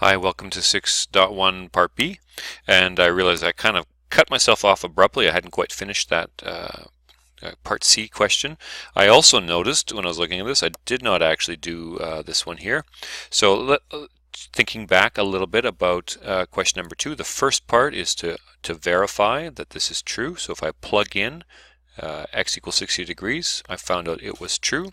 Hi, welcome to 6.1 Part B, and I realized I kind of cut myself off abruptly. I hadn't quite finished that Part C question. I also noticed when I was looking at this, I did not actually do this one here. So thinking back a little bit about question number 2, the first part is to verify that this is true. So if I plug in x equals 60 degrees, I found out it was true,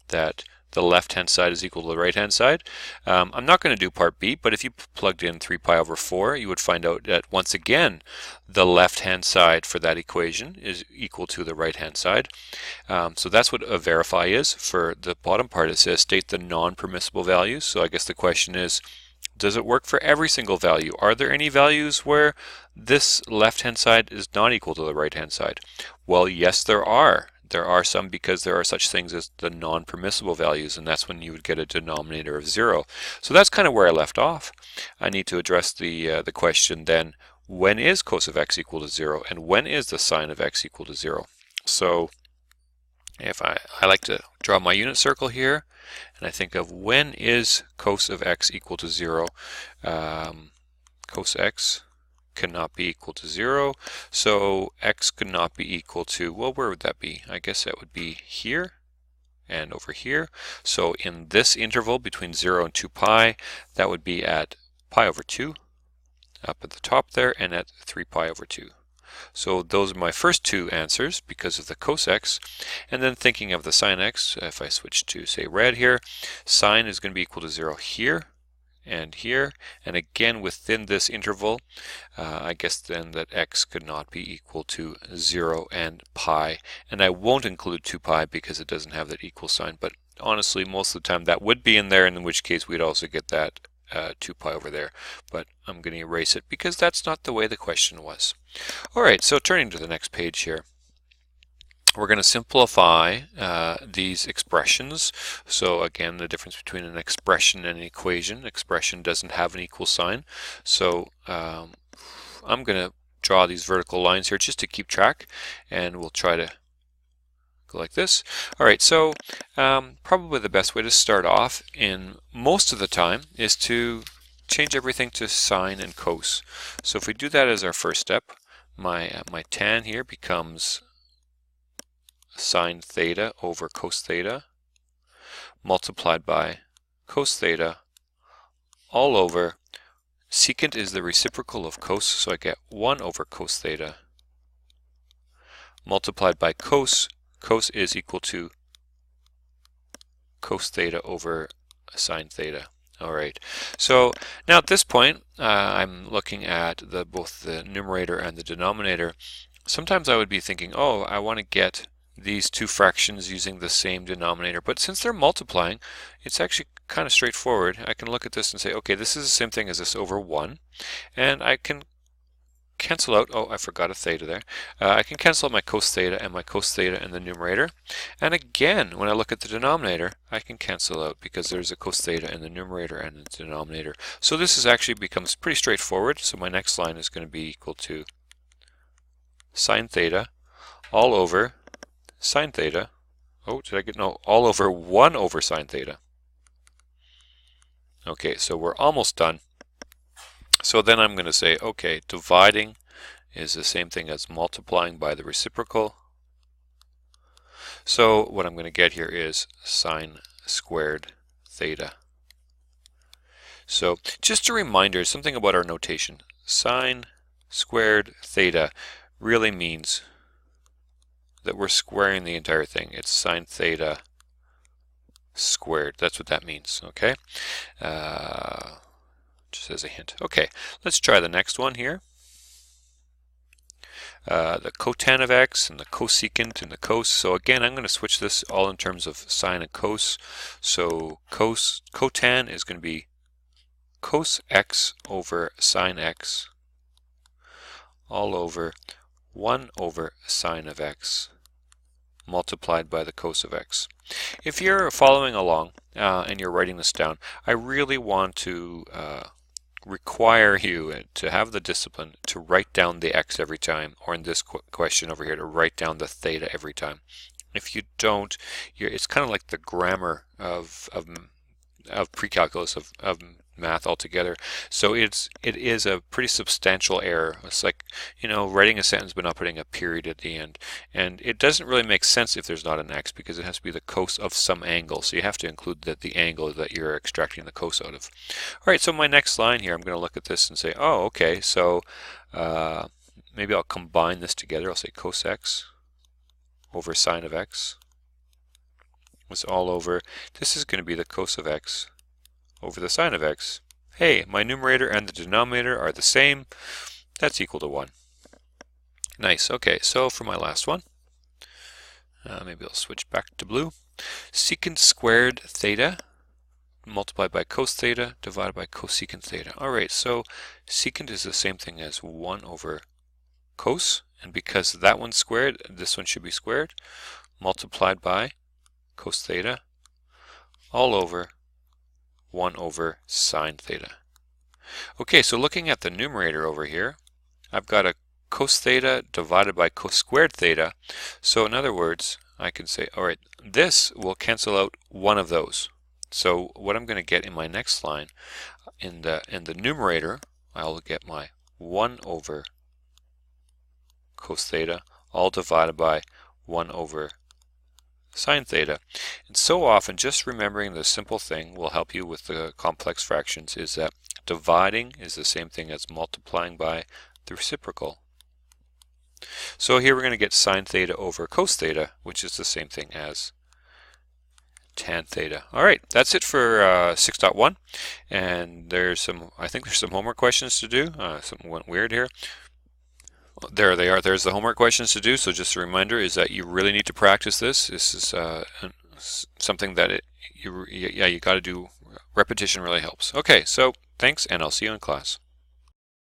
that the left-hand side is equal to the right-hand side. I'm not going to do part B, but if you plugged in 3 pi over 4, you would find out that once again the left-hand side for that equation is equal to the right-hand side. So that's what a verify is. For the bottom part, it says state the non-permissible values. So I guess the question is, does it work for every single value? Are there any values where this left-hand side is not equal to the right-hand side? Well, yes, there are. There are some, because there are such things as the non-permissible values, and that's when you would get a denominator of 0. So that's kind of where I left off. I need to address the question then, when is cos of x equal to 0, and when is the sine of x equal to 0? So if I like to draw my unit circle here, and I think of when is cos of x equal to 0. Cos x cannot be equal to 0, so x could not be equal to, well, where would that be? I guess that would be here and over here. So in this interval between 0 and 2 pi, that would be at pi over 2 up at the top there, and at 3 pi over 2. So those are my first two answers because of the cos x. And then thinking of the sine x, if I switch to, say, red here, sine is going to be equal to 0 here and here, and again within this interval, I guess then that x could not be equal to 0 and pi, and I won't include 2 pi because it doesn't have that equal sign, but honestly most of the time that would be in there, and in which case we'd also get that 2 pi over there, but I'm going to erase it because that's not the way the question was. Alright, so turning to the next page here, we're going to simplify these expressions. So again, the difference between an expression and an equation. Expression doesn't have an equal sign. So I'm going to draw these vertical lines here just to keep track, and we'll try to go like this. Alright, so probably the best way to start off in most of the time is to change everything to sine and cos. So if we do that as our first step, my tan here becomes sine theta over cos theta multiplied by cos theta all over, secant is the reciprocal of cos, so I get 1 over cos theta multiplied by cos. Cos is equal to cos theta over sine theta. Alright, so now at this point I'm looking at both the numerator and the denominator. Sometimes I would be thinking, oh, I want to get these two fractions using the same denominator, but since they're multiplying, it's actually kind of straightforward. I can look at this and say, okay, this is the same thing as this over 1, and I can cancel out, oh, I forgot a theta there. I can cancel out my cos theta and my cos theta in the numerator, and again, when I look at the denominator, I can cancel out because there's a cos theta in the numerator and the denominator. So this is actually becomes pretty straightforward. So my next line is going to be equal to sine theta all over sine theta, oh, did I get, no, all over 1 over sine theta. Okay, so we're almost done. So then I'm going to say, okay, dividing is the same thing as multiplying by the reciprocal. So what I'm going to get here is sine squared theta. So just a reminder, something about our notation. Sine squared theta really means that we're squaring the entire thing. It's sine theta squared. That's what that means, okay? Just as a hint. Okay, let's try the next one here. The cotan of x and the cosecant and the cos. So again, I'm going to switch this all in terms of sine and cos. So cotan is going to be cos x over sine x all over 1 over sine of x multiplied by the cos of x. If you're following along and you're writing this down, I really want to require you to have the discipline to write down the x every time, or in this question over here, to write down the theta every time. If you don't, it's kind of like the grammar of pre-calculus, of math altogether. So it is a pretty substantial error. It's like, you know, writing a sentence but not putting a period at the end. And it doesn't really make sense if there's not an x, because it has to be the cos of some angle. So you have to include the angle that you're extracting the cos out of. All right, so my next line here, I'm going to look at this and say, oh, okay, so maybe I'll combine this together. I'll say cos x over sine of x was all over. This is going to be the cos of x over the sine of x. Hey, my numerator and the denominator are the same. That's equal to 1. Nice. Okay, so for my last one, maybe I'll switch back to blue. Secant squared theta multiplied by cos theta divided by cosecant theta. Alright, so secant is the same thing as 1 over cos, and because that one's squared, this one should be squared, multiplied by cos theta all over 1 over sine theta. Okay, so looking at the numerator over here, I've got a cos theta divided by cos squared theta. So in other words, I can say, all right, this will cancel out one of those. So what I'm going to get in my next line, in the numerator, I'll get my 1 over cos theta all divided by 1 over sine theta. And so often just remembering the simple thing will help you with the complex fractions, is that dividing is the same thing as multiplying by the reciprocal. So here we're going to get sine theta over cos theta, which is the same thing as tan theta. Alright, that's it for 6.1, and I think there's some homework questions to do. Something went weird here. There they are. There's the homework questions to do. So just a reminder is that you really need to practice this. This is something that you got to do. Repetition really helps. Okay, so thanks, and I'll see you in class.